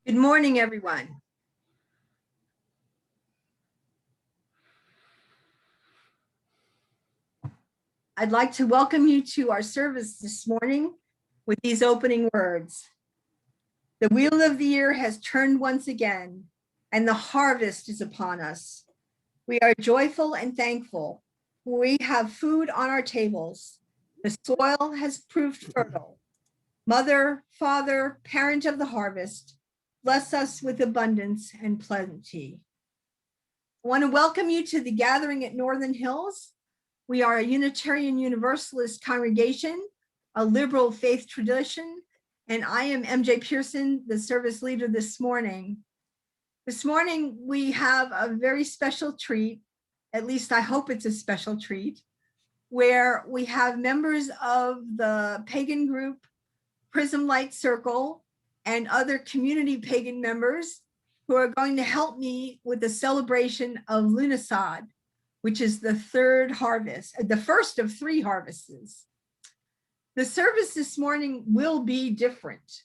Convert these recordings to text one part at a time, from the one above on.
Good morning, everyone. I'd like to welcome you to our service this morning with these opening words. The wheel of the year has turned once again, and the harvest is upon us. We are joyful and thankful. We have food on our tables. The soil has proved fertile. Mother, Father, parent of the harvest, bless us with abundance and plenty. I want to welcome you to the gathering at Northern Hills. We are a Unitarian Universalist congregation, a liberal faith tradition, and I am MJ Pearson, the service leader this morning. This morning, we have a very special treat, at least I hope it's a special treat, where we have members of the Pagan group, Prism Light Circle, and other community Pagan members who are going to help me with the celebration of Lughnasadh, which is the third harvest, the first of 3 harvests. The service this morning will be different.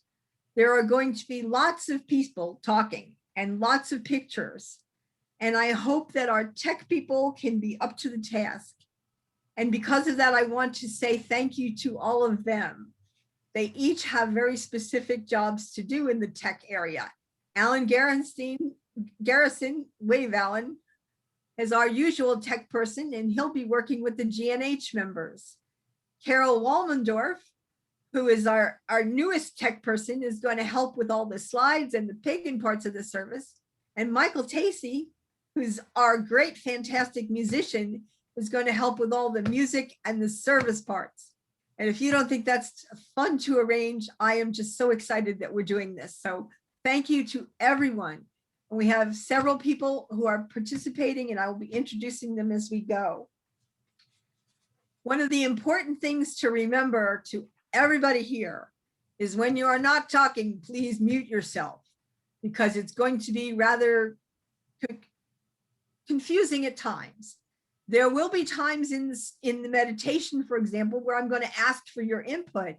There are going to be lots of people talking and lots of pictures. And I hope that our tech people can be up to the task. And because of that, I want to say thank you to all of them. They each have very specific jobs to do in the tech area. Alan Garrison, wave Alan, is our usual tech person, and he'll be working with the GNH members. Carol Walmendorf, who is our newest tech person, is going to help with all the slides and the pagan parts of the service. And Michael Tacey, who's our great, fantastic musician, is going to help with all the music and the service parts. And if you don't think that's fun to arrange, I am just so excited that we're doing this. So thank you to everyone. We have several people who are participating, and I will be introducing them as we go. One of the important things to remember to everybody here is when you are not talking, please mute yourself, because it's going to be rather confusing at times. There will be times in the meditation, for example, where I'm going to ask for your input,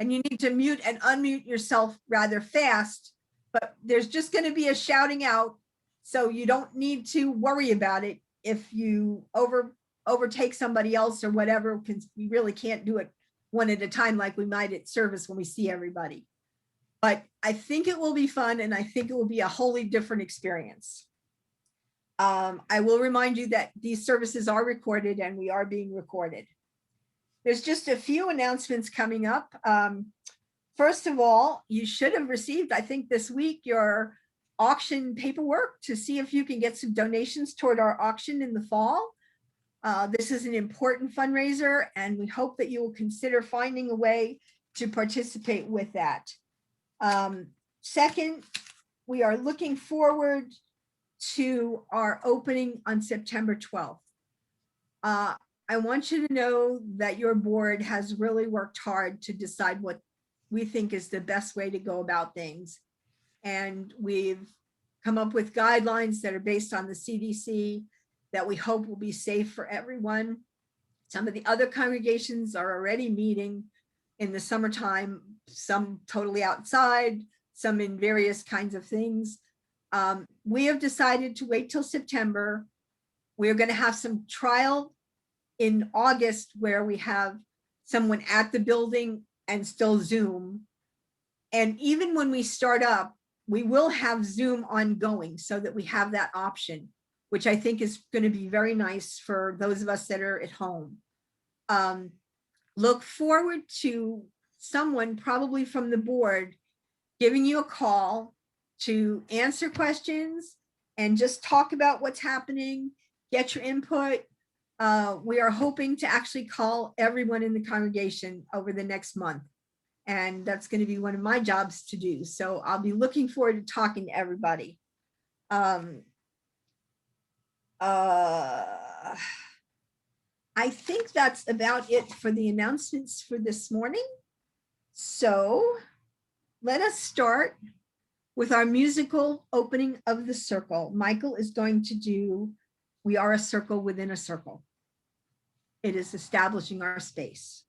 and you need to mute and unmute yourself rather fast. But there's just going to be a shouting out, so you don't need to worry about it if you overtake somebody else or whatever, because we really can't do it one at a time like we might at service when we see everybody. But I think it will be fun, and I think it will be a wholly different experience. I will remind you that these services are recorded, and we are being recorded. There's just a few announcements coming up. First of all, you should have received, I think this week, your auction paperwork to see if you can get some donations toward our auction in the fall. This is an important fundraiser, and we hope that you will consider finding a way to participate with that. Second, we are looking forward to our opening on September 12th. I want you to know that your board has really worked hard to decide what we think is the best way to go about things. And we've come up with guidelines that are based on the CDC that we hope will be safe for everyone. Some of the other congregations are already meeting in the summertime, some totally outside, some in various kinds of things. We have decided to wait till September. We're going to have some trial in August where we have someone at the building and still Zoom. And even when we start up, we will have Zoom ongoing so that we have that option, which I think is going to be very nice for those of us that are at home. Look forward to someone probably from the board giving you a call to answer questions and just talk about what's happening, get your input. We are hoping to actually call everyone in the congregation over the next month. And that's going to be one of my jobs to do. So I'll be looking forward to talking to everybody. I think that's about it for the announcements for this morning. So let us start with our musical opening of the circle. Michael is going to do We Are a Circle Within a Circle. It is establishing our space.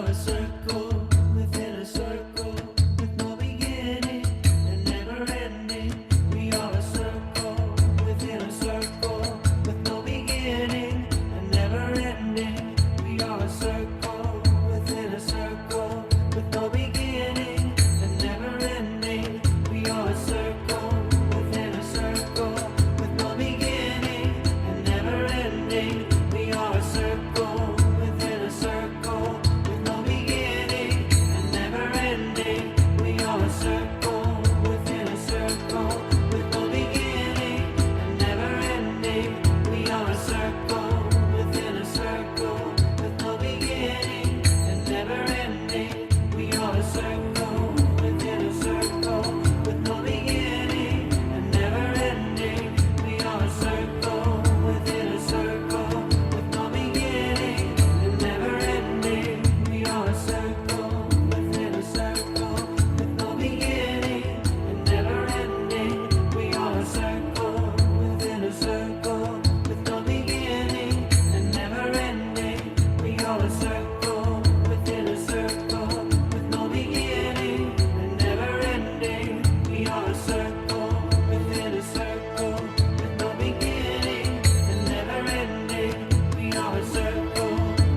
are a circle within a circle with no beginning and never ending. We are a circle within a circle with no beginning and never ending. We are a circle within a circle with no beginning and never ending. We are a circle within a circle with no beginning and never ending. We are a circle within a circle with no beginning and never ending. We are a circle within a circle with no beginning and never ending. We are a circle within a circle with no beginning and never ending. We are a circle within a circle with no beginning and never ending. We are a circle within a circle with no beginning and never ending. We are a circle within a circle with no beginning and never ending. We are a circle within a circle with no beginning and never ending. We are a circle within a circle with no beginning and never ending. We are a circle within a circle with no beginning and never ending. We are a circle,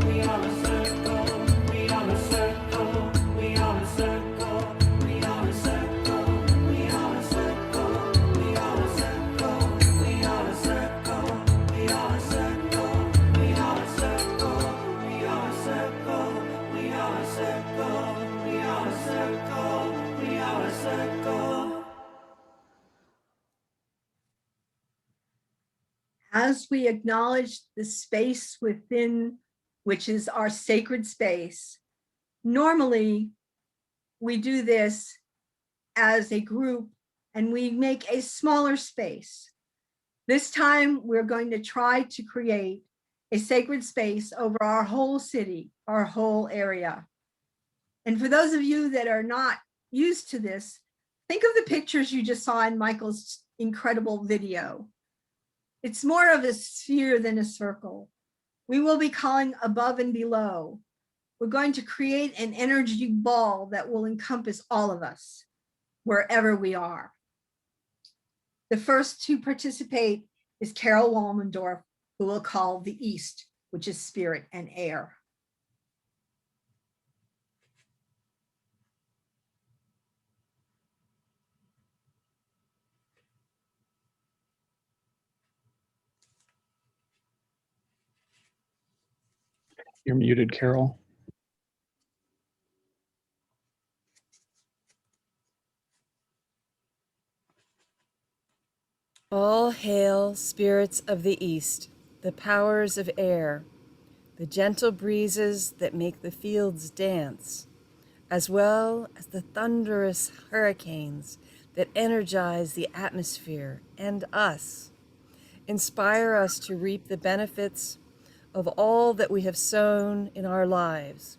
we are a circle, we are a circle, we are a circle, we are a circle, we are a circle, we are a circle, we are a circle, we are a circle, we are a circle, we are a circle, we are a circle, we are a circle, we are a circle. As we acknowledge the space within, which is our sacred space, normally we do this as a group and we make a smaller space. This time we're going to try to create a sacred space over our whole city, our whole area. And for those of you that are not used to this, think of the pictures you just saw in Michael's incredible video. It's more of a sphere than a circle. We will be calling above and below. We're going to create an energy ball that will encompass all of us, wherever we are. The first to participate is Carol Walmendorf, who will call the East, which is spirit and air. You're muted, Carol. All hail, spirits of the East, the powers of air, the gentle breezes that make the fields dance, as well as the thunderous hurricanes that energize the atmosphere and us. Inspire us to reap the benefits of all that we have sown in our lives.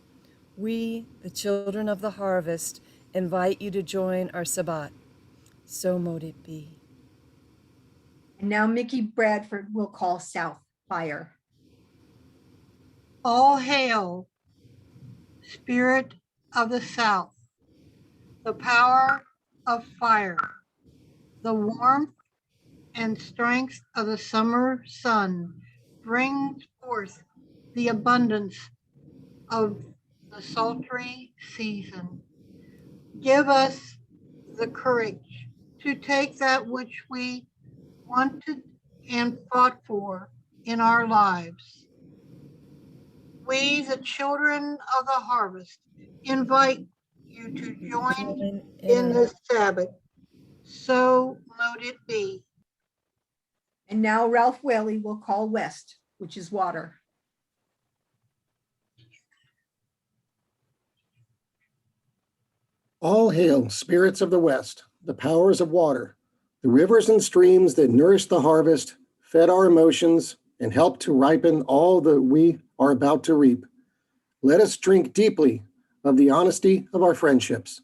We, the children of the harvest, invite you to join our Sabbat. So mote it be. And now Mickey Bradford will call South Fire. All hail, spirit of the South, the power of fire, the warmth and strength of the summer sun brings forth the abundance of the sultry season. Give us the courage to take that which we wanted and fought for in our lives. We, the children of the harvest, invite you to join in this Sabbath. So mote it be. And now Ralph Whaley will call West, which is water. All hail, spirits of the West, the powers of water, the rivers and streams that nourish the harvest, fed our emotions, and help to ripen all that we are about to reap. Let us drink deeply of the honesty of our friendships.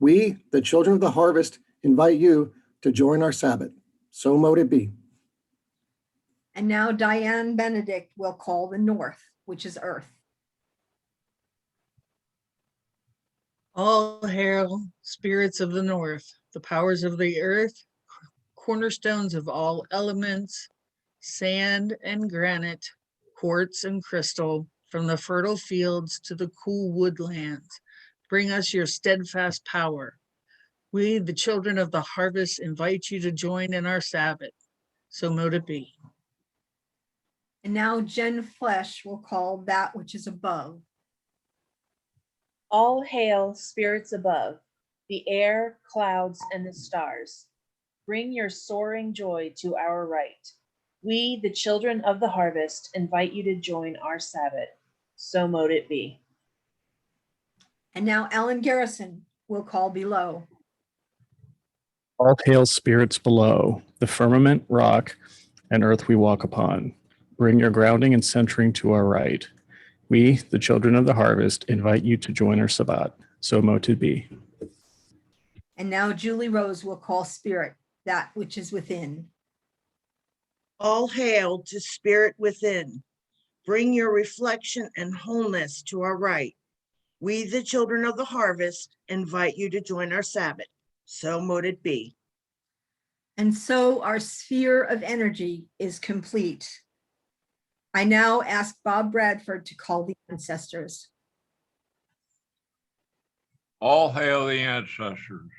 We, the children of the harvest, invite you to join our Sabbath. So mote it be. And now Diane Benedict will call the North, which is earth. All hail, spirits of the north, the powers of the earth, cornerstones of all elements, sand and granite, quartz and crystal, from the fertile fields to the cool woodlands. Bring us your steadfast power. We, the children of the harvest, invite you to join in our Sabbath. So mote it be. And now Jen Flesh will call that which is above. All hail, spirits above, the air, clouds, and the stars. Bring your soaring joy to our right. We, the children of the harvest, invite you to join our Sabbath. So mote it be. And now Ellen Garrison will call below. All hail spirits below, the firmament, rock, and earth we walk upon. Bring your grounding and centering to our right. We, the children of the harvest, invite you to join our Sabbat. So mote it be. And now Julie Rose will call spirit, that which is within. All hail to spirit within. Bring your reflection and wholeness to our right. We, the children of the harvest, invite you to join our Sabbath. So mote it be. And so our sphere of energy is complete. I now ask Bob Bradford to call the ancestors. All hail the ancestors.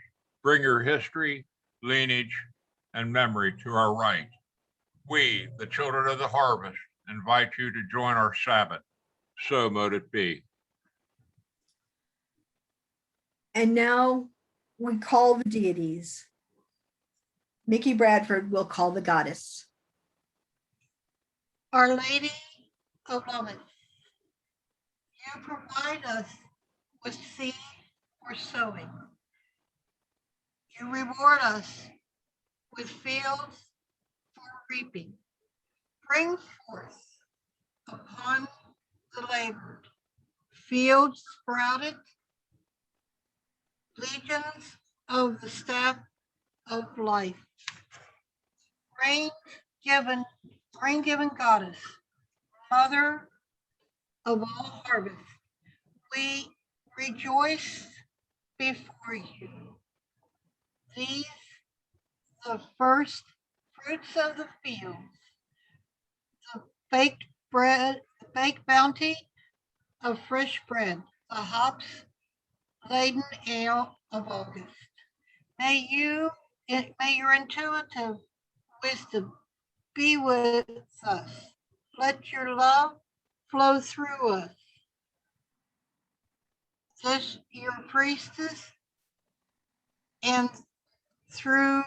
Bring your history, lineage, and memory to our right. We, the children of the harvest, invite you to join our Sabbath. So mote it be. And now we call the deities. Mickey Bradford will call the goddess. Our Lady of Lammas, you provide us with seed for sowing. You reward us with fields for reaping. Bring forth upon the labored fields sprouted, legions of the staff of life. Rain given goddess, mother of all harvest, we rejoice before you. These, the first fruits of the fields, the baked bread, the baked bounty of fresh bread, the hops laden ale of August. May your intuitive wisdom be with us. Let your love flow through us. This your priestess and throughout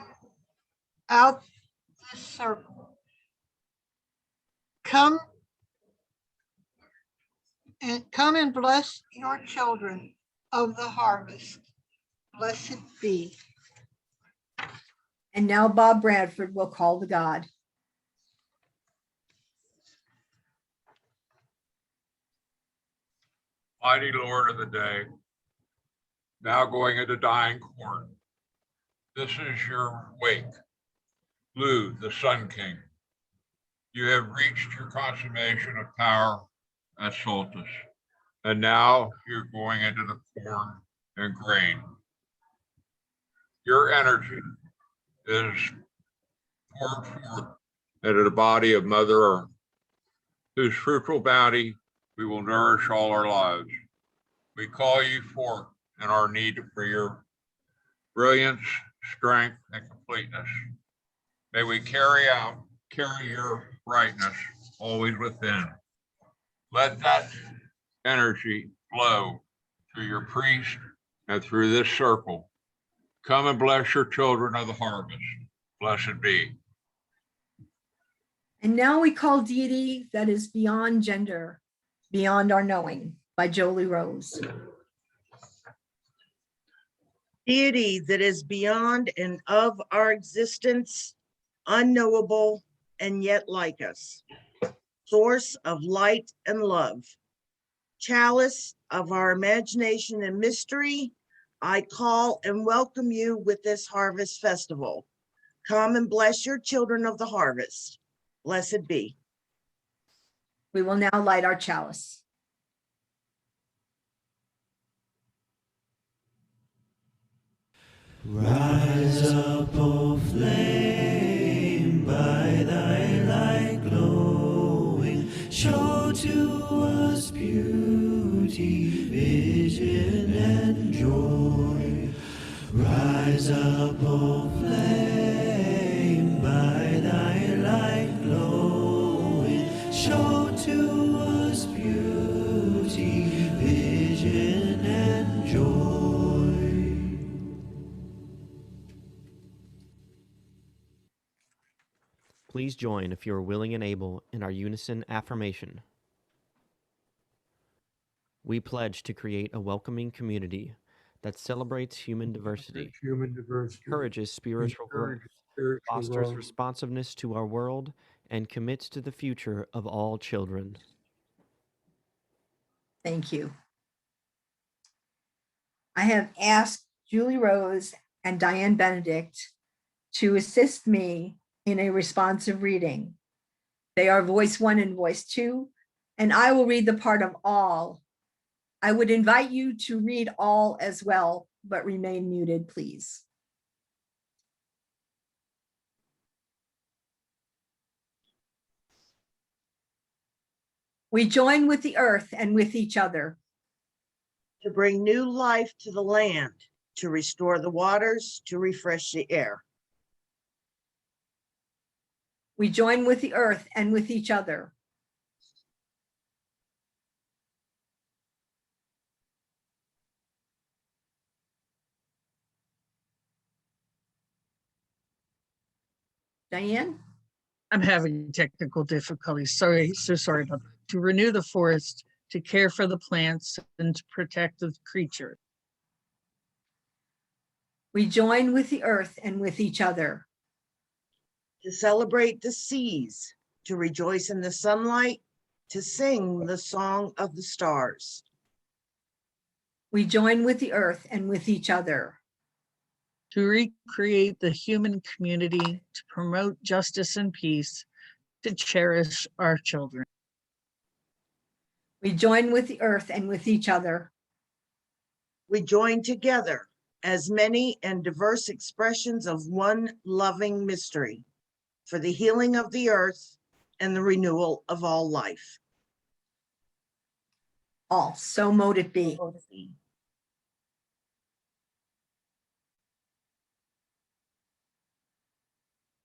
this circle. Come and bless your children of the harvest. Blessed be. And now Bob Bradford will call the god. Mighty Lord of the day, now going into dying corn. This is your wake. Lu, the Sun King. You have reached your consummation of power at solstice, and now you're going into the corn and grain. Your energy is poured forth into the body of Mother Earth, whose fruitful bounty we will nourish all our lives. We call you forth in our need for your brilliance, strength, and completeness. May we carry your brightness always within. Let that energy flow through your priest and through this circle. Come and bless your children of the harvest. Blessed be. And now we call deity that is beyond gender, beyond our knowing, by Jolie Rose. Deity that is beyond and of our existence, unknowable and yet like us. Source of light and love. Chalice of our imagination and mystery, I call and welcome you with this harvest festival. Come and bless your children of the harvest. Blessed be. We will now light our chalice. Rise up, O flame, by thy light glowing, show to us beauty, vision, and joy. Rise up, O flame, by thy light glowing, show to us beauty, vision, and joy. Please join if you are willing and able in our unison affirmation. We pledge to create a welcoming community that celebrates human diversity, encourages spiritual growth, fosters responsiveness to our world, and commits to the future of all children. Thank you. I have asked Julie Rose and Diane Benedict to assist me in a responsive reading. They are voice 1 and voice 2, and I will read the part of all. I would invite you to read all as well, but remain muted, please. We join with the earth and with each other. To bring new life to the land, to restore the waters, to refresh the air. We join with the earth and with each other. Diane? I'm having technical difficulties. So sorry about that. To renew the forest, to care for the plants, and to protect the creature. We join with the earth and with each other. To celebrate the seas, to rejoice in the sunlight, to sing the song of the stars. We join with the earth and with each other. To recreate the human community, to promote justice and peace, to cherish our children. We join with the earth and with each other. We join together as many and diverse expressions of one loving mystery for the healing of the earth and the renewal of all life. All, so mote it be.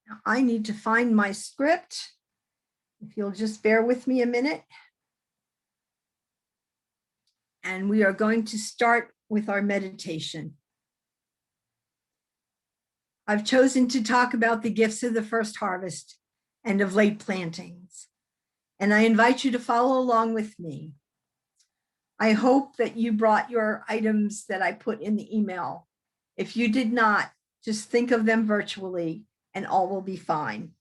Now, I need to find my script. If you'll just bear with me a minute. And we are going to start with our meditation. I've chosen to talk about the gifts of the first harvest and of late plantings. And I invite you to follow along with me. I hope that you brought your items that I put in the email. If you did not, just think of them virtually and all will be fine.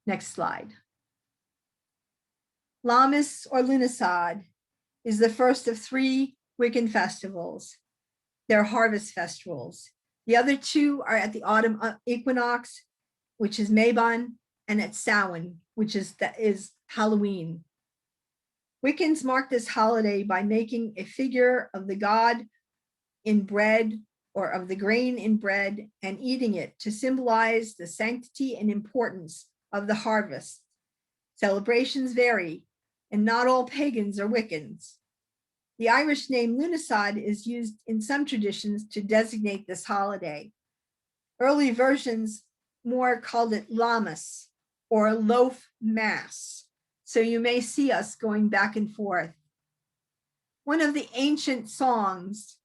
Next slide. Lammas or Lughnasadh is the first of 3 Wiccan festivals. They're harvest festivals. The other 2 are at the autumn equinox, which is Mabon, and at Samhain, which is Halloween. Wiccans mark this holiday by making a figure of the god in bread or of the grain in bread and eating it to symbolize the sanctity and importance of the harvest. Celebrations vary, and not all pagans are Wiccans. The Irish name Lughnasadh is used in some traditions to designate this holiday. Early versions more called it Lammas or loaf mass. So you may see us going back and forth. One of the ancient songs,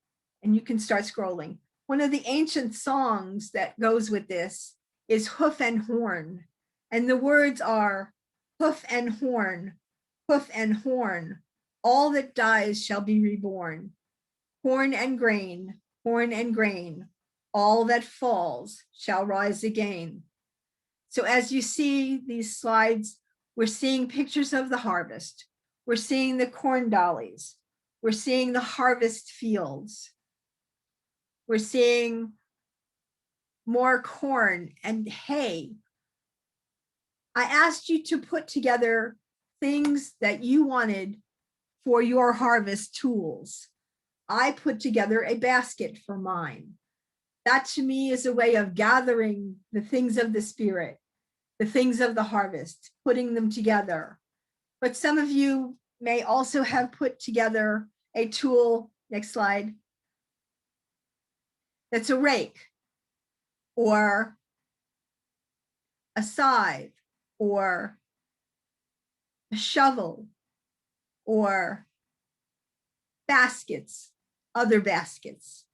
and you can start scrolling, one of the ancient songs that goes with this is Hoof and Horn. And the words are hoof and horn, all that dies shall be reborn. Horn and grain, all that falls shall rise again. So as you see these slides, we're seeing pictures of the harvest. We're seeing the corn dollies. We're seeing the harvest fields. We're seeing more corn and hay. I asked you to put together things that you wanted for your harvest tools. I put together a basket for mine. That to me is a way of gathering the things of the spirit, the things of the harvest, putting them together. But some of you may also have put together a tool, next slide, that's a rake or a scythe or a shovel or baskets, other baskets.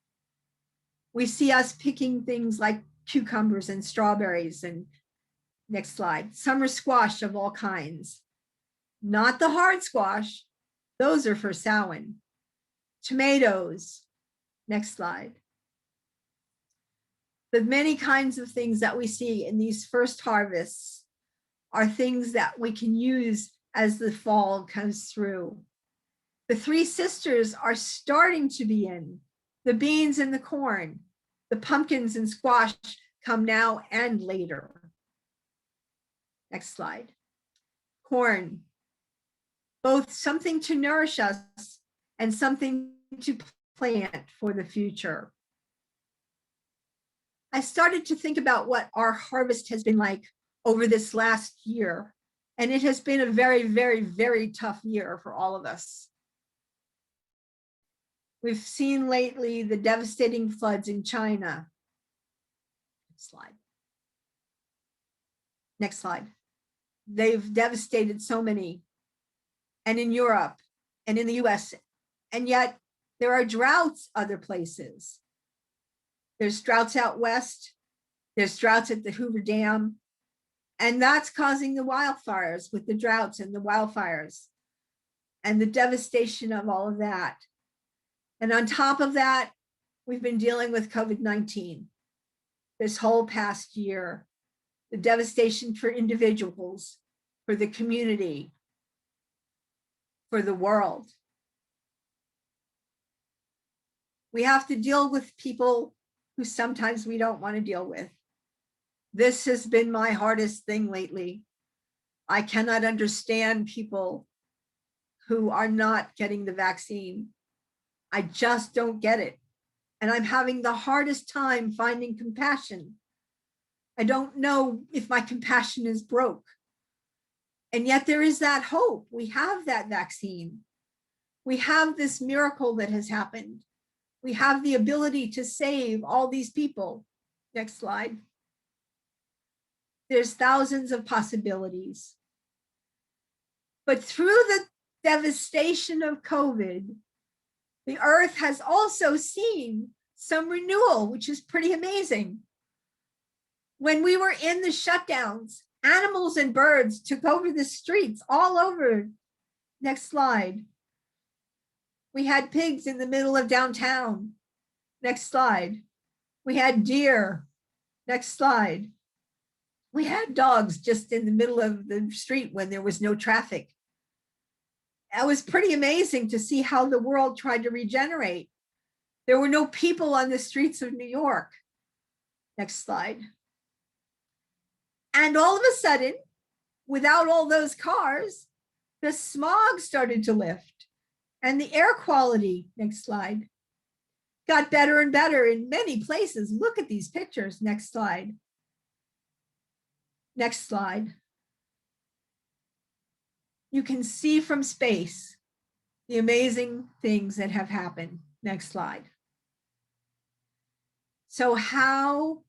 We see us picking things like cucumbers and strawberries and next slide, summer squash of all kinds. Not the hard squash, those are for Samhain. Tomatoes, next slide. The many kinds of things that we see in these first harvests are things that we can use as the fall comes through. The three sisters are starting to be in. The beans and the corn, the pumpkins and squash come now and later. Next slide. Corn, both something to nourish us and something to plant for the future. I started to think about what our harvest has been like over this last year, and it has been a very, very, very tough year for all of us. We've seen lately the devastating floods in China. Next slide. Next slide. They've devastated so many, and in Europe and in the US, and yet there are droughts other places. There's droughts out west, there's droughts at the Hoover Dam, and that's causing the wildfires with the droughts and the wildfires and the devastation of all of that. And on top of that, we've been dealing with COVID-19 this whole past year, the devastation for individuals, for the community, for the world. We have to deal with people who sometimes we don't want to deal with. This has been my hardest thing lately. I cannot understand people who are not getting the vaccine. I just don't get it. And I'm having the hardest time finding compassion. I don't know if my compassion is broke. And yet there is that hope. We have that vaccine. We have this miracle that has happened. We have the ability to save all these people. Next slide. There's thousands of possibilities. But through the devastation of COVID, the earth has also seen some renewal, which is pretty amazing. When we were in the shutdowns, animals and birds took over the streets all over. Next slide. We had pigs in the middle of downtown. Next slide. We had deer. Next slide. We had dogs just in the middle of the street when there was no traffic. It was pretty amazing to see how the world tried to regenerate. There were no people on the streets of New York. Next slide. And all of a sudden, without all those cars, the smog started to lift and the air quality, next slide, got better and better in many places. Look at these pictures. Next slide. Next slide. You can see from space the amazing things that have happened. Next slide. So how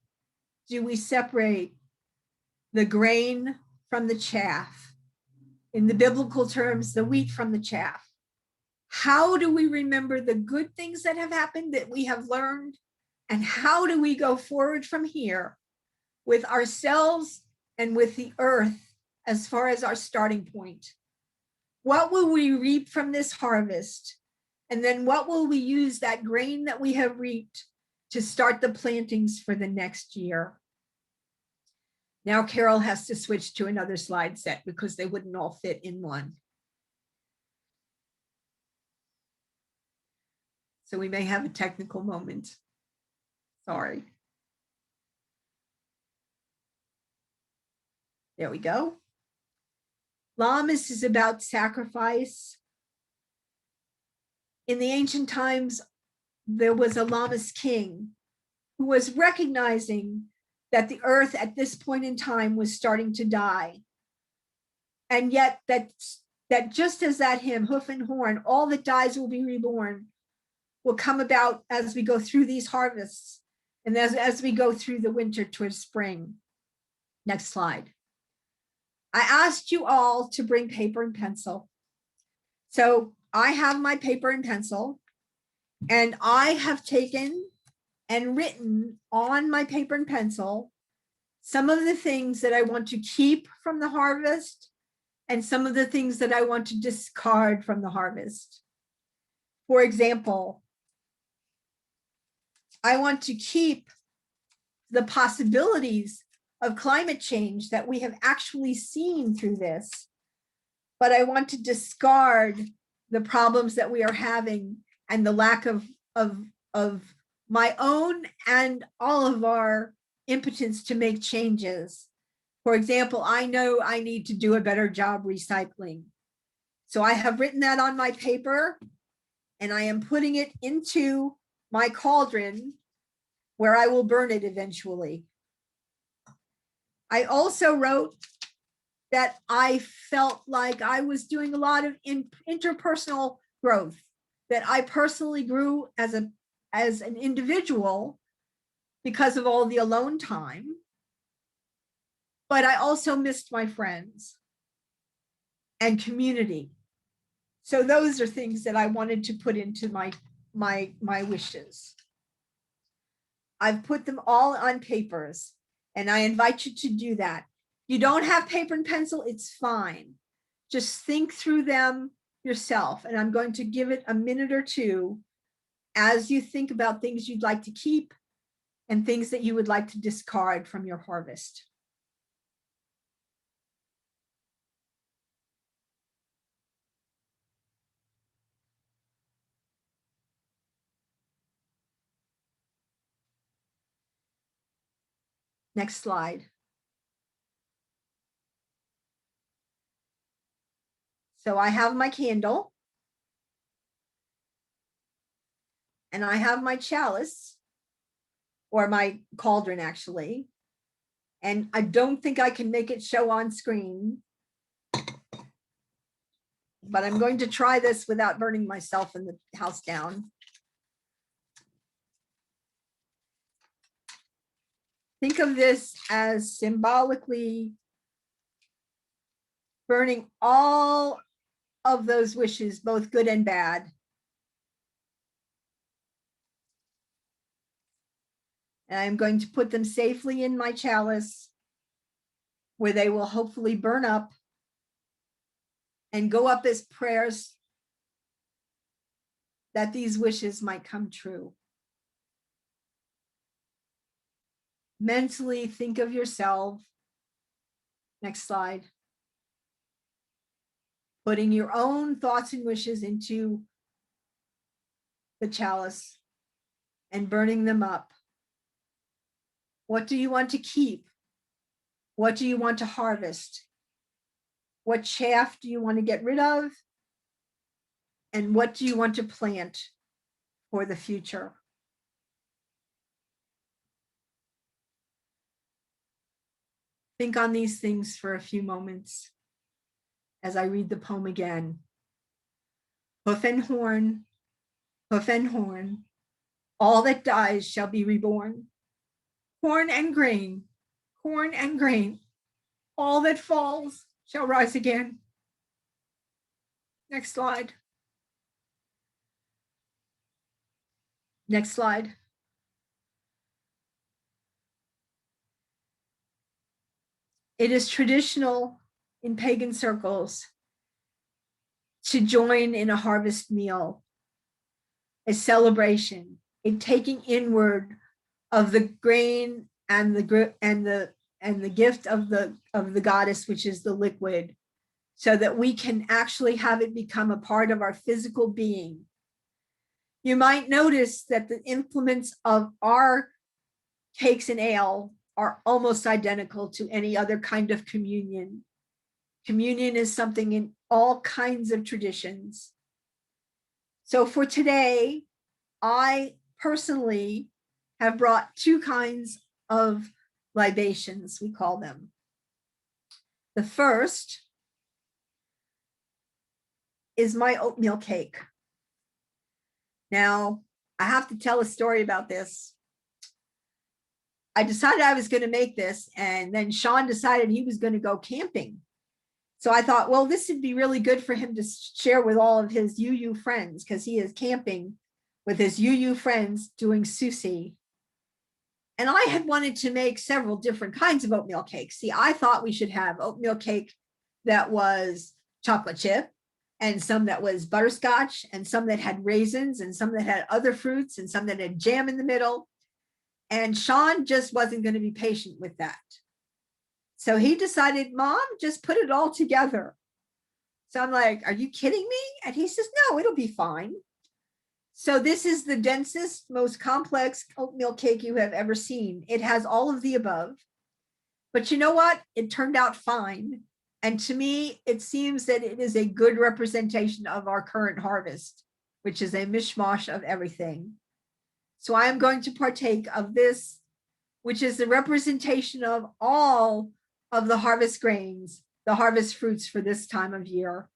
do we separate the grain from the chaff? In the biblical terms, the wheat from the chaff. How do we remember the good things that have happened that we have learned? And how do we go forward from here with ourselves and with the earth as far as our starting point? What will we reap from this harvest? And then what will we use that grain that we have reaped to start the plantings for the next year? Now Carol has to switch to another slide set because they wouldn't all fit in one. So we may have a technical moment. Sorry. There we go. Lammas is about sacrifice. In the ancient times, there was a Lammas king who was recognizing that the earth at this point in time was starting to die. And yet that just as that hymn, hoof and horn, all that dies will be reborn, will come about as we go through these harvests and as we go through the winter towards spring. Next slide. I asked you all to bring paper and pencil. So I have my paper and pencil, and I have taken and written on my paper and pencil some of the things that I want to keep from the harvest and some of the things that I want to discard from the harvest. For example, I want to keep the possibilities of climate change that we have actually seen through this, but I want to discard the problems that we are having and the lack of my own and all of our impotence to make changes. For example, I know I need to do a better job recycling. So I have written that on my paper, and I am putting it into my cauldron where I will burn it eventually. I also wrote that I felt like I was doing a lot of interpersonal growth, that I personally grew as an individual because of all the alone time, but I also missed my friends and community. So those are things that I wanted to put into my wishes. I've put them all on papers, and I invite you to do that. You don't have paper and pencil, it's fine. Just think through them yourself, and I'm going to give it a minute or two as you think about things you'd like to keep and things that you would like to discard from your harvest. Next slide. So I have my candle, and I have my chalice, or my cauldron actually, and I don't think I can make it show on screen, but I'm going to try this without burning myself in the house down. Think of this as symbolically burning all of those wishes, both good and bad. And I'm going to put them safely in my chalice where they will hopefully burn up and go up as prayers that these wishes might come true. Mentally think of yourself. Next slide. Putting your own thoughts and wishes into the chalice and burning them up. What do you want to keep? What do you want to harvest? What chaff do you want to get rid of? And what do you want to plant for the future? Think on these things for a few moments as I read the poem again. Hoof and horn, all that dies shall be reborn. Corn and grain, all that falls shall rise again. Next slide. Next slide. It is traditional in pagan circles to join in a harvest meal, a celebration, a taking inward of the grain and the gift of the goddess, which is the liquid, so that we can actually have it become a part of our physical being. You might notice that the implements of our cakes and ale are almost identical to any other kind of communion. Communion is something in all kinds of traditions. So for today, I personally have brought two kinds of libations, we call them. The first is my oatmeal cake. Now, I have to tell a story about this. I decided I was going to make this, and then Sean decided he was going to go camping. So I thought, well, this would be really good for him to share with all of his UU friends, because he is camping with his UU friends doing sushi. And I had wanted to make several different kinds of oatmeal cakes. See, I thought we should have oatmeal cake that was chocolate chip, and some that was butterscotch, and some that had raisins, and some that had other fruits, and some that had jam in the middle. And Sean just wasn't going to be patient with that. So he decided, Mom, just put it all together. So I'm like, are you kidding me? And he says, no, it'll be fine. So this is the densest, most complex oatmeal cake you have ever seen. It has all of the above. But you know what? It turned out fine. And to me, it seems that it is a good representation of our current harvest, which is a mishmash of everything. So I am going to partake of this, which is the representation of all of the harvest grains, the harvest fruits for this time of year,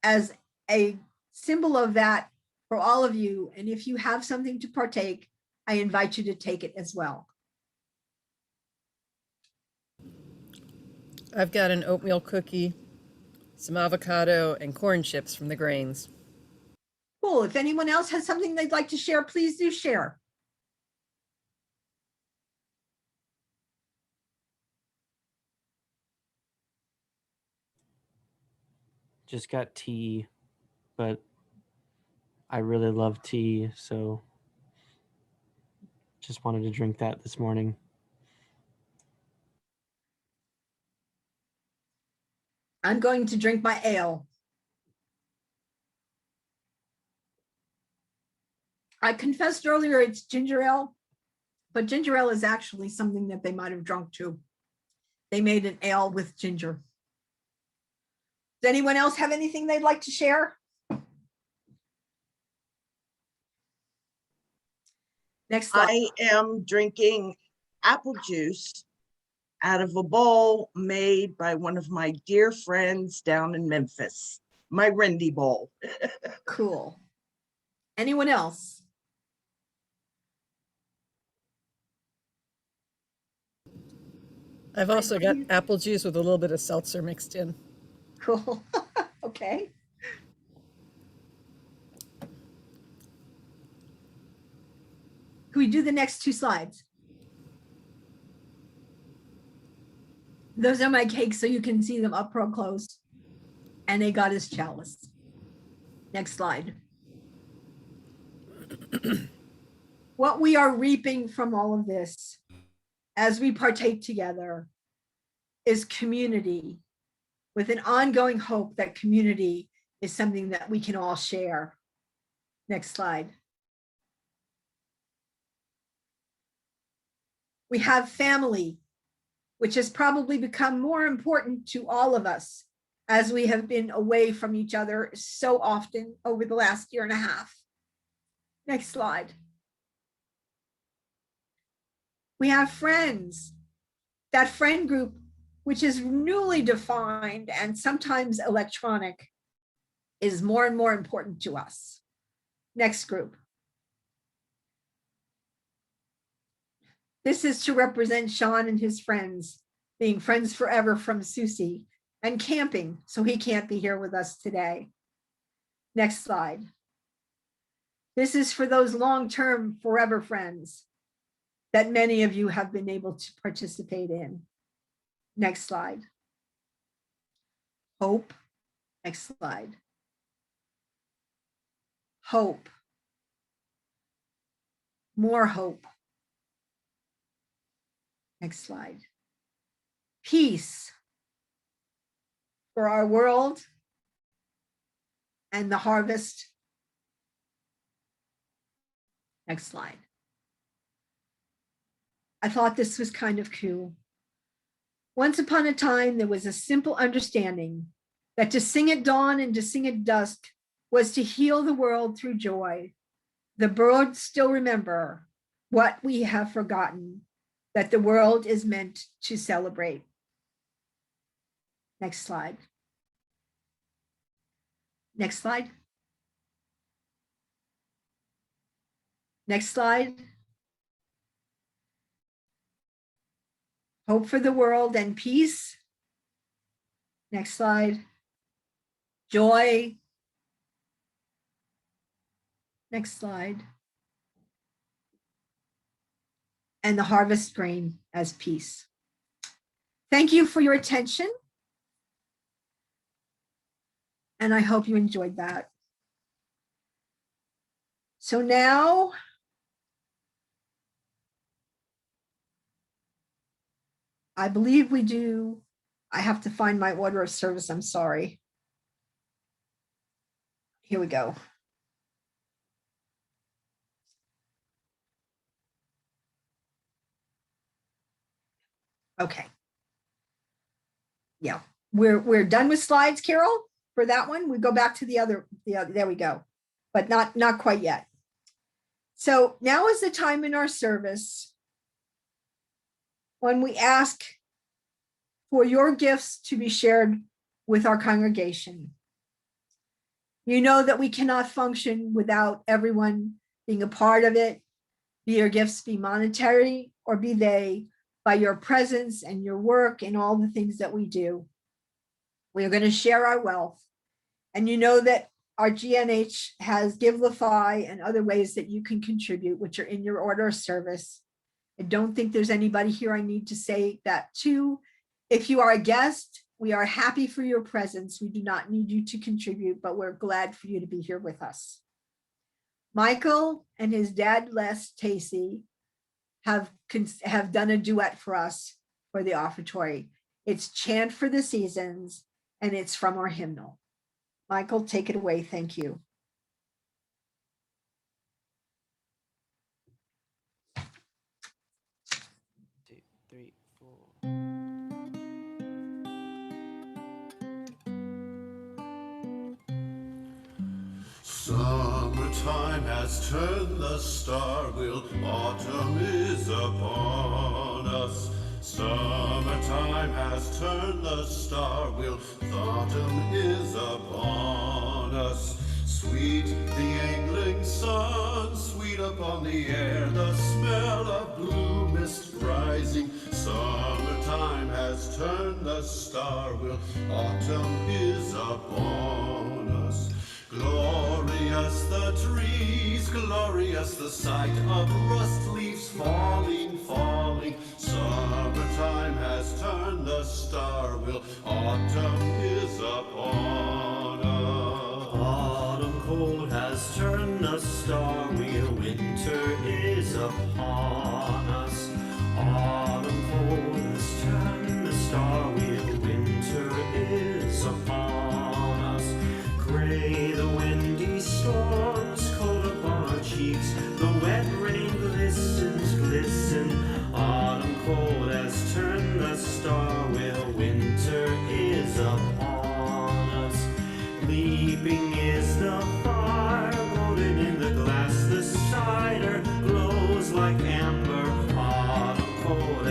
as a symbol of that for all of you. And if you have something to partake, I invite you to take it as well. I've got an oatmeal cookie, some avocado, and corn chips from the grains. Cool. If anyone else has something they'd like to share, please do share. Just got tea, but I really love tea, so just wanted to drink that this morning. I'm going to drink my ale. I confessed earlier it's ginger ale, but ginger ale is actually something that they might have drunk too. They made an ale with ginger. Does anyone else have anything they'd like to share? Next slide. I am drinking apple juice out of a bowl made by one of my dear friends down in Memphis, my Rendy bowl. Cool. Anyone else? I've also got apple juice with a little bit of seltzer mixed in. Cool. Okay. Can we do the next two slides? Those are my cakes, so you can see them up real close. And they got his chalice. Next slide. What we are reaping from all of this as we partake together is community, with an ongoing hope that community is something that we can all share. Next slide. We have family, which has probably become more important to all of us as we have been away from each other so often over the last year and a half. Next slide. We have friends. That friend group, which is newly defined and sometimes electronic, is more and more important to us. Next group. This is to represent Sean and his friends, being friends forever from Susie, and camping, so he can't be here with us today. Next slide. This is for those long-term forever friends that many of you have been able to participate in. Next slide. Hope. Next slide. Hope. More hope. Next slide. Peace for our world and the harvest. Next slide. I thought this was kind of cool. Once upon a time, there was a simple understanding that to sing at dawn and to sing at dusk was to heal the world through joy. The birds still remember what we have forgotten, that the world is meant to celebrate. Next slide. Next slide. Next slide. Hope for the world and peace. Next slide. Joy. Next slide. And the harvest grain as peace. Thank you for your attention. And I hope you enjoyed that. So now, I believe we do, I have to find my order of service, I'm sorry. Here we go. Okay. Yeah, we're done with slides, Carol, for that one. We go back to the other, there we go, but not quite yet. So now is the time in our service when we ask for your gifts to be shared with our congregation. You know that we cannot function without everyone being a part of it, be your gifts be monetary or be they by your presence and your work and all the things that we do. We are going to share our wealth. And you know that our GNH has Givelify and other ways that you can contribute, which are in your order of service. I don't think there's anybody here I need to say that to. If you are a guest, we are happy for your presence. We do not need you to contribute, but we're glad for you to be here with us. Michael and his dad, Les Tacey, have done a duet for us for the offertory. It's Chant for the Seasons, and it's from our hymnal. Michael, take it away. Thank you. Two, three, four. Summertime has turned the star wheel, autumn is upon us. Summertime has turned the star wheel, autumn is upon us. Sweet the angling sun, sweet upon the air, the smell of blue mist rising. Summertime has turned the star wheel, autumn is upon us. Glorious the trees, glorious the sight of rust leaves falling, falling. Summertime has turned the star wheel, autumn is upon us. Autumn cold has turned the star wheel, winter is upon us. Autumn cold has turned the star wheel, winter is upon us. Gray the windy storms, cold upon our cheeks, the wet rain glistens, glisten. Autumn cold has turned the star wheel, winter is upon us. Leaping is the fire, golden in the glass, the cider glows like amber. Autumn cold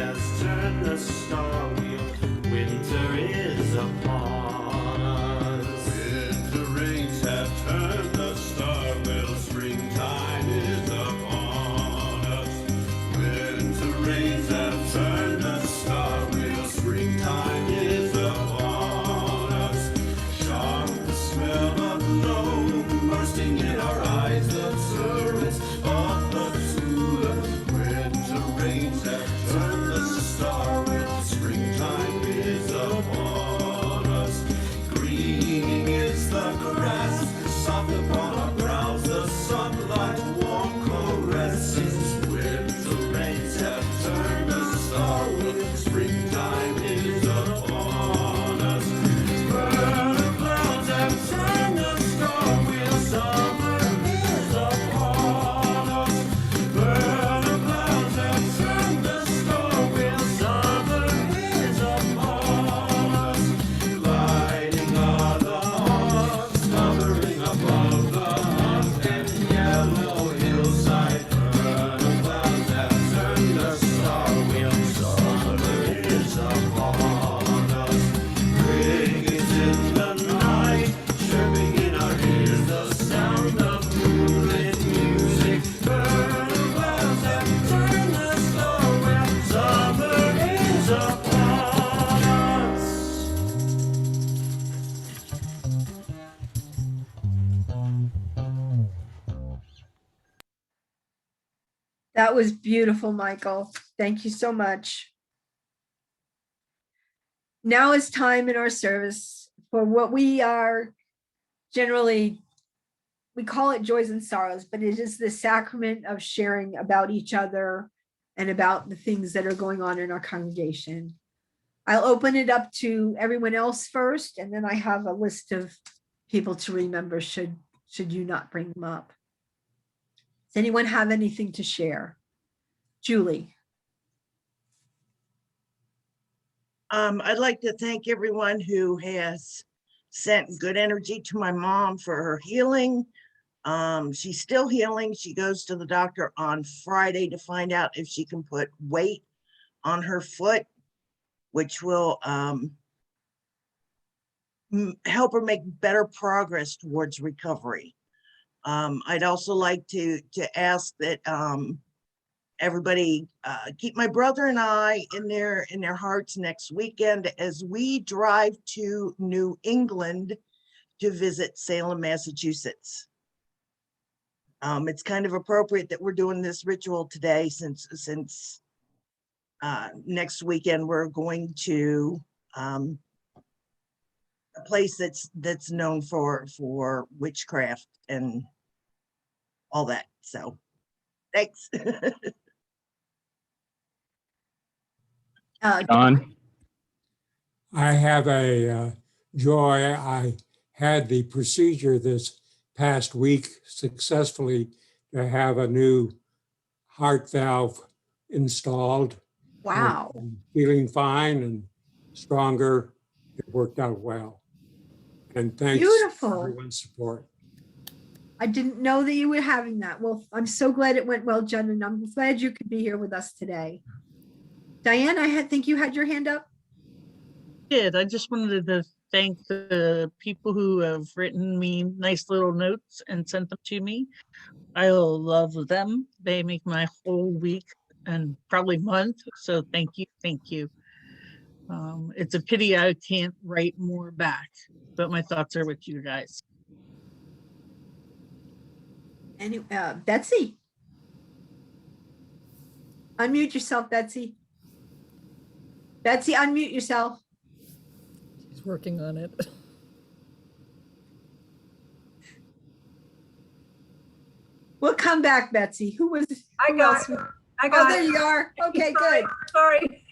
That was beautiful, Michael. Thank you so much. Now is time in our service for what we are generally, we call it joys and sorrows, but it is the sacrament of sharing about each other and about the things that are going on in our congregation. I'll open it up to everyone else first, and then I have a list of people to remember should you not bring them up. Does anyone have anything to share? Julie. I'd like to thank everyone who has sent good energy to my mom for her healing. She's still healing. She goes to the doctor on Friday to find out if she can put weight on her foot, which will help her make better progress towards recovery. I'd also like to ask that everybody keep my brother and I in their hearts next weekend as we drive to New England to visit Salem, Massachusetts. It's kind of appropriate that we're doing this ritual today since next weekend we're going to a place that's known for witchcraft and all that. So thanks. John? I have a joy. I had the procedure this past week successfully to have a new heart valve installed. Wow. I'm feeling fine and stronger. It worked out well. And thanks Beautiful. for everyone's support. I didn't know that you were having that. Well, I'm so glad it went well, Jen, and I'm glad you could be here with us today. Diane, I think you had your hand up. I just wanted to thank the people who have written me nice little notes and sent them to me. I love them. They make my whole week and probably month. So thank you. Thank you. It's a pity I can't write more back, but my thoughts are with you guys. And Betsy. Unmute yourself, Betsy. Betsy, unmute yourself. She's working on it. We'll come back, Betsy. Who was? I who got else? it. I got there it. you are. Okay, good. Sorry.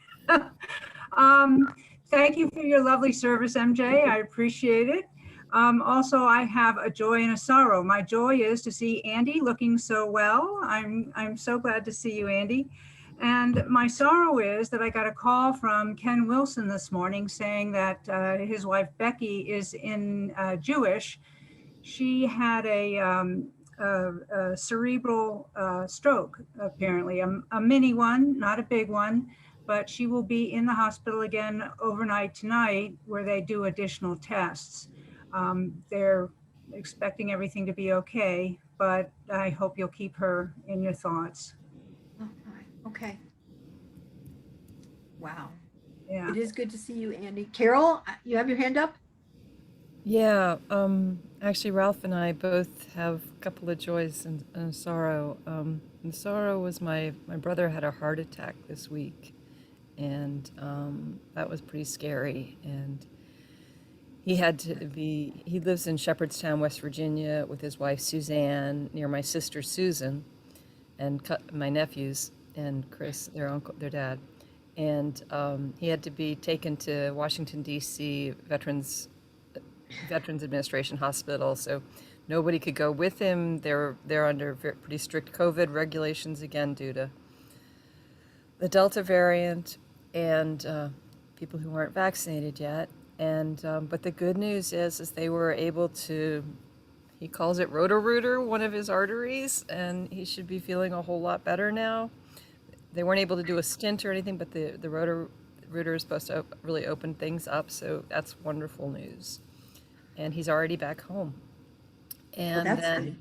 Thank you for your lovely service, MJ. I appreciate it. Also, I have a joy and a sorrow. My joy is to see Andy looking so well. I'm so glad to see you, Andy. And my sorrow is that I got a call from Ken Wilson this morning saying that his wife Becky is in Jewish. She had a cerebral stroke, apparently, a mini one, not a big one, but she will be in the hospital again overnight tonight where they do additional tests. They're expecting everything to be okay, but I hope you'll keep her in your thoughts. Okay. Wow. Yeah. It is good to see you, Andy. Carol, you have your hand up? Yeah, actually, Ralph and I both have a couple of joys and sorrow. The sorrow was my brother had a heart attack this week, and that was pretty scary. And he lives in Shepherdstown, West Virginia, with his wife Suzanne, near my sister Susan, and my nephews and Chris, their dad. And he had to be taken to Washington, D.C. Veterans Administration Hospital, so nobody could go with him. They're under pretty strict COVID regulations again due to the Delta variant and people who weren't vaccinated yet. And but the good news is they were able to, he calls it roto-rooter one of his arteries, and he should be feeling a whole lot better now. They weren't able to do a stint or anything, but the roto-rooter is supposed to really open things up, so that's wonderful news. And he's already back home. And that's then, good.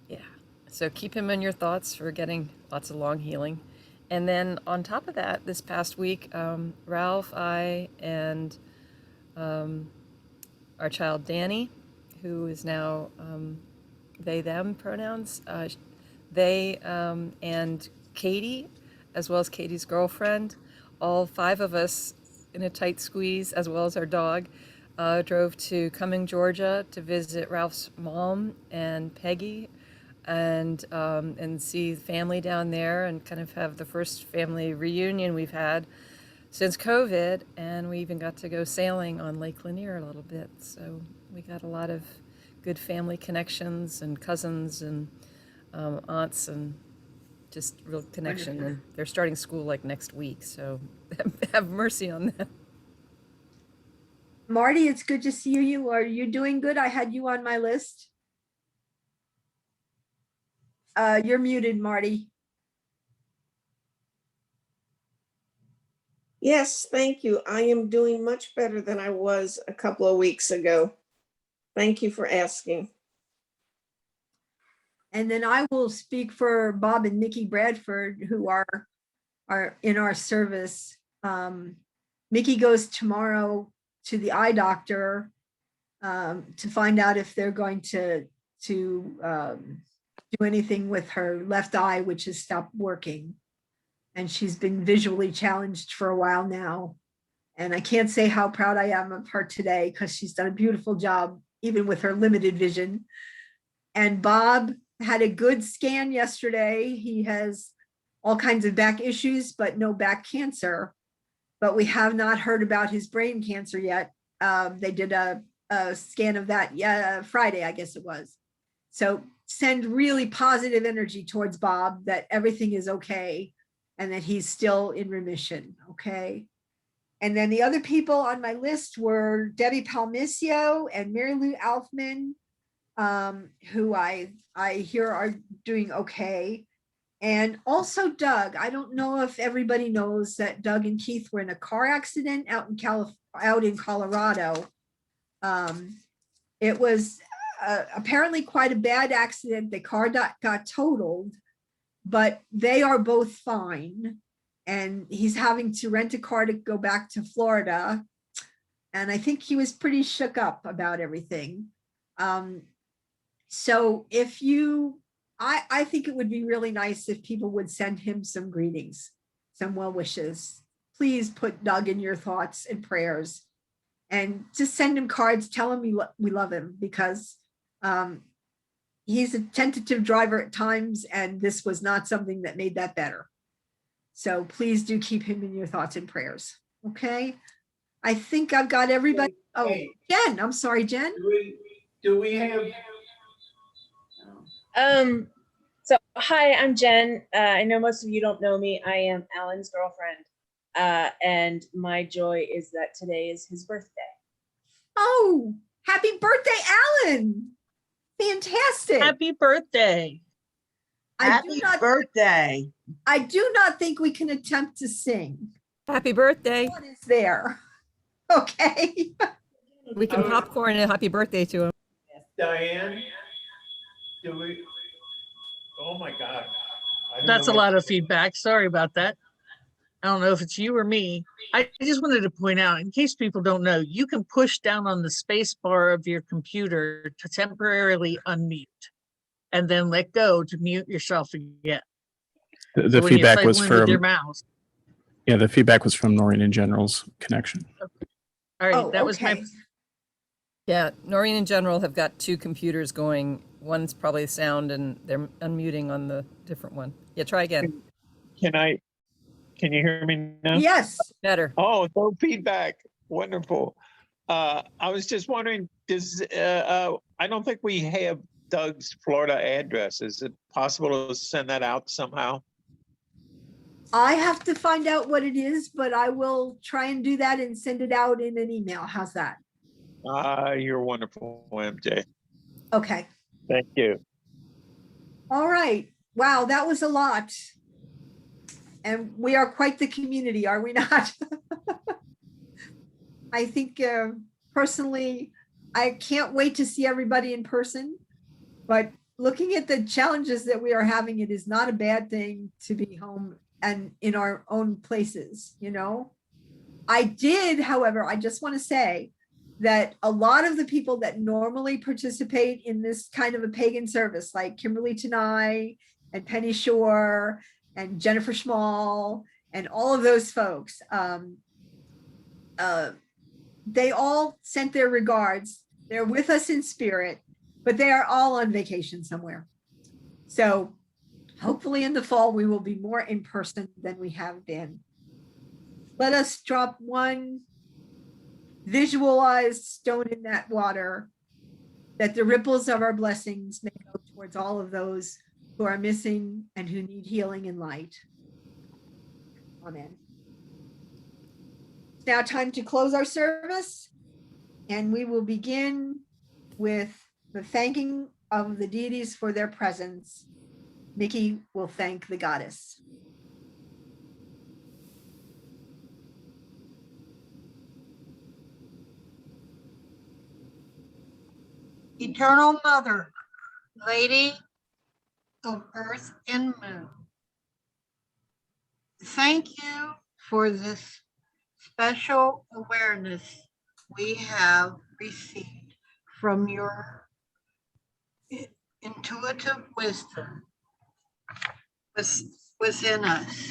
Yeah, so keep him in your thoughts for getting lots of long healing. And then on top of that, this past week, Ralph, I, and our child Danny, who is now they, them pronouns, they and Katie, as well as Katie's girlfriend, all 5 of us in a tight squeeze, as well as our dog, drove to Cumming, Georgia to visit Ralph's mom and Peggy and see family down there and kind of have the first family reunion we've had since COVID. And we even got to go sailing on Lake Lanier a little bit. So we got a lot of good family connections and cousins and aunts and just real connection. And they're starting school like next week. So have mercy on them. Marty, it's good to see you. Are you doing good? I had you on my list. You're muted, Marty. Yes, thank you. I am doing much better than I was a couple of weeks ago. Thank you for asking. And then I will speak for Bob and Nikki Bradford, who are in our service. Mickey goes tomorrow to the eye doctor to find out if they're going to do anything with her left eye, which has stopped working. And she's been visually challenged for a while now. And I can't say how proud I am of her today because she's done a beautiful job, even with her limited vision. And Bob had a good scan yesterday. He has all kinds of back issues, but no back cancer. But we have not heard about his brain cancer yet. They did a scan of that Friday, I guess it was. So send really positive energy towards Bob that everything is okay and that he's still in remission, okay? And then the other people on my list were Debbie Palmisio and Mary Lou Alfman, who I hear are doing okay. And also Doug. I don't know if everybody knows that Doug and Keith were in a car accident out in Colorado. It was apparently quite a bad accident. The car got totaled, but they are both fine. And he's having to rent a car to go back to Florida. And I think he was pretty shook up about everything. So if I think it would be really nice if people would send him some greetings, some well wishes. Please put Doug in your thoughts and prayers and just send him cards. Tell him we love him because he's a tentative driver at times, and this was not something that made that better. So please do keep him in your thoughts and prayers. Okay. I think I've got everybody. Oh, Jen, I'm sorry, Jen. Do we have? So hi, I'm Jen. I know most of you don't know me. I am Alan's girlfriend. And my joy is that today is his birthday. Oh, happy birthday, Alan. Fantastic. Happy birthday. Happy birthday. I do not think we can attempt to sing. Happy birthday. What is there? Okay. We can popcorn and happy birthday to him. Diane, do we? Oh my God. That's a lot of feedback. Sorry about that. I don't know if it's you or me. I just wanted to point out, in case people don't know, you can push down on the space bar of your computer to temporarily unmute and then let go to mute yourself again. The When you feedback cycle was in with your from, mouse. yeah, the feedback was from Noreen and General's connection. All right, Oh, that was my okay. Yeah, Noreen in general have got 2 computers going. One's probably sound and they're unmuting on the different one. Yeah, try again. Can you hear me now? Yes. Better. Oh, no feedback. Wonderful. I was just wondering, I don't think we have Doug's Florida address. Is it possible to send that out somehow? I have to find out what it is, but I will try and do that and send it out in an email. How's that? You're wonderful, MJ. Okay. Thank you. All right. Wow, that was a lot. And we are quite the community, are we not? I think personally, I can't wait to see everybody in person, but looking at the challenges that we are having, it is not a bad thing to be home and in our own places, you know? I did, however, I just want to say that a lot of the people that normally participate in this kind of a pagan service, like Kimberly Tanai and Penny Shore and Jennifer Schmall and all of those folks. They all sent their regards. They're with us in spirit, but they are all on vacation somewhere. So hopefully in the fall, we will be more in person than we have been. Let us drop one visualized stone in that water, that the ripples of our blessings may go towards all of those who are missing and who need healing and light. Amen. It's now time to close our service, and we will begin with the thanking of the deities for their presence. Nikki will thank the goddess. Eternal Mother, Lady of Earth and Moon, thank you for this special awareness we have received from your intuitive wisdom within us.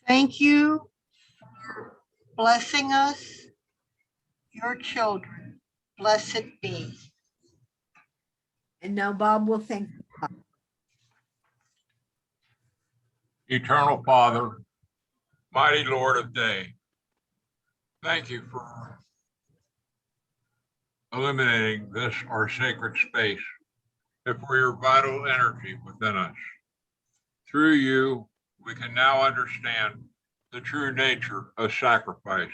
Thank you for blessing us, your children. Blessed be. And now Bob will thank God. Eternal Father, mighty Lord of day, thank you for illuminating this, our sacred space, and for your vital energy within us. Through you, we can now understand the true nature of sacrifice.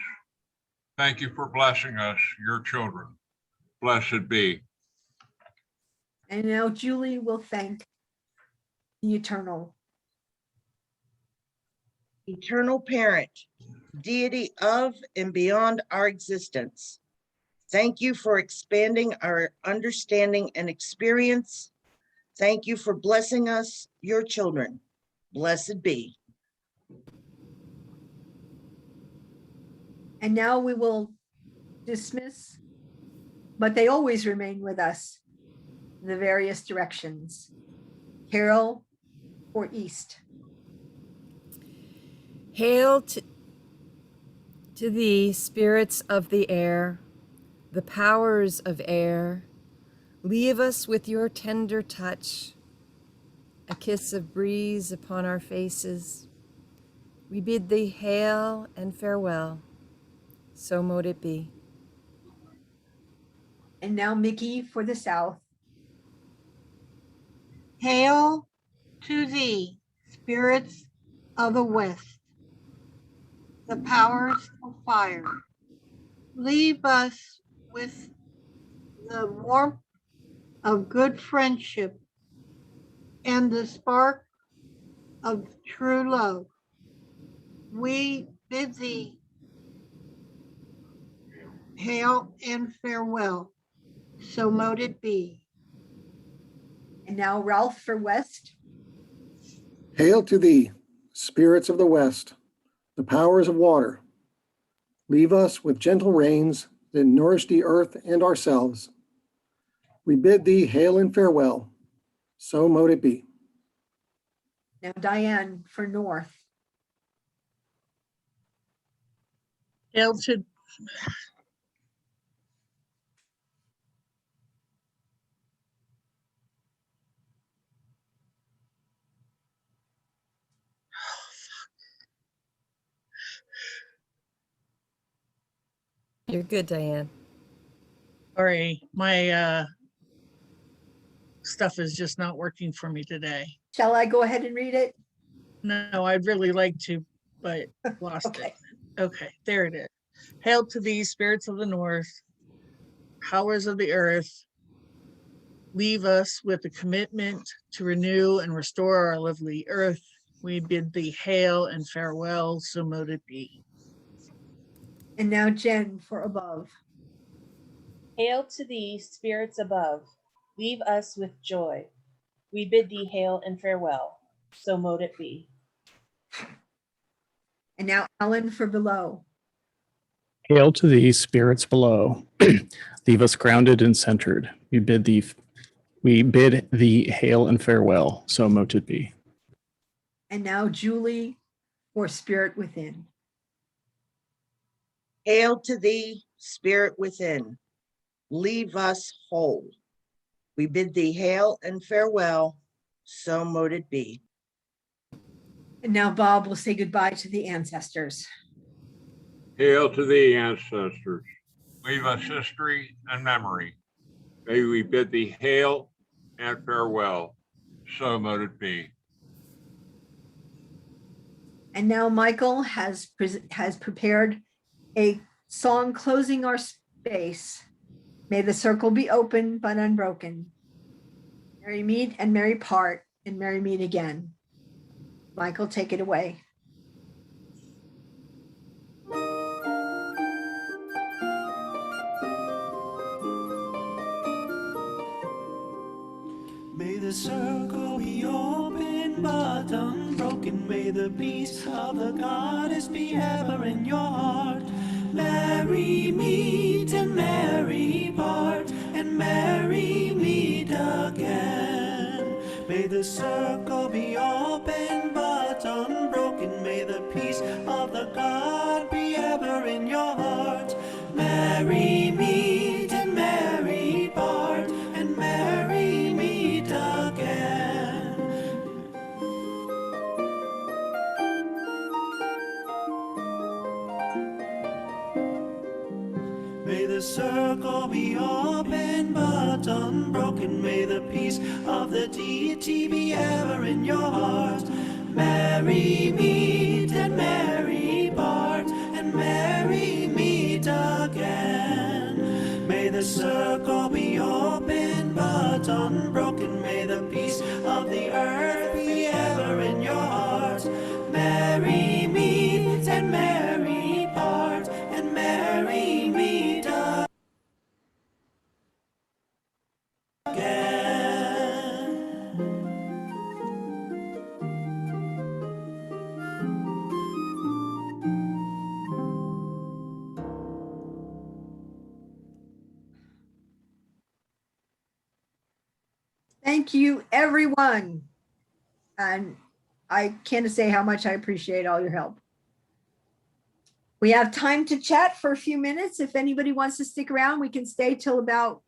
Thank you for blessing us, your children. Blessed be. And now Julie will thank the eternal. Eternal Parent, deity of and beyond our existence. Thank you for expanding our understanding and experience. Thank you for blessing us, your children. Blessed be. And now we will dismiss, but they always remain with us in the various directions. Carol or East. Hail to thee, spirits of the air, the powers of air. Leave us with your tender touch, a kiss of breeze upon our faces. We bid thee hail and farewell. So mote it be. And now Mickey for the South. Hail to thee, spirits of the West, the powers of fire. Leave us with the warmth of good friendship and the spark of true love. We bid thee hail and farewell. So mote it be. And now Ralph for West. Hail to thee, spirits of the West, the powers of water. Leave us with gentle rains that nourish the earth and ourselves. We bid thee hail and farewell. So mote it be. Now Diane for North. Hail to You're good, Diane. Sorry, my stuff is just not working for me today. Shall I go ahead and read it? No, I'd really like to, but lost Okay. it. Okay, there it is. Hail to thee, spirits of the north, powers of the earth. Leave us with a commitment to renew and restore our lovely earth. We bid thee hail and farewell, so mote it be. And now Jen for Above. Hail to thee, spirits above. Leave us with joy. We bid thee hail and farewell. So mote it be. And now Ellen for Below. Hail to thee, spirits below. Leave us grounded and centered. We bid thee We bid thee hail and farewell. So mote it be. And now Julie for Spirit Within. Hail to thee, Spirit within. Leave us whole. We bid thee hail and farewell. So mote it be. And now Bob will say goodbye to the ancestors. Hail to thee, ancestors. Leave us history and memory. May we bid thee hail and farewell. So mote it be. And now Michael has prepared a song closing our space. May the circle be open but unbroken. Merry meet and merry part, and merry meet again. Michael, take it away. May the circle be open but unbroken. May the peace of the goddess be ever in your heart. Merry meet and merry part, and merry meet again. May the circle be open but unbroken. May the peace of the God be ever in your heart. Merry meet and merry part, and merry meet again. May the circle be open but unbroken. May the peace of the deity be ever in your heart. Merry meet and merry part, and merry meet again. May the circle be open but unbroken. May the peace of the earth be ever in your heart. Merry meet and merry part, and merry meet again. Thank you, everyone. And I can't say how much I appreciate all your help. We have time to chat for a few minutes. If anybody wants to stick around, we can stay till about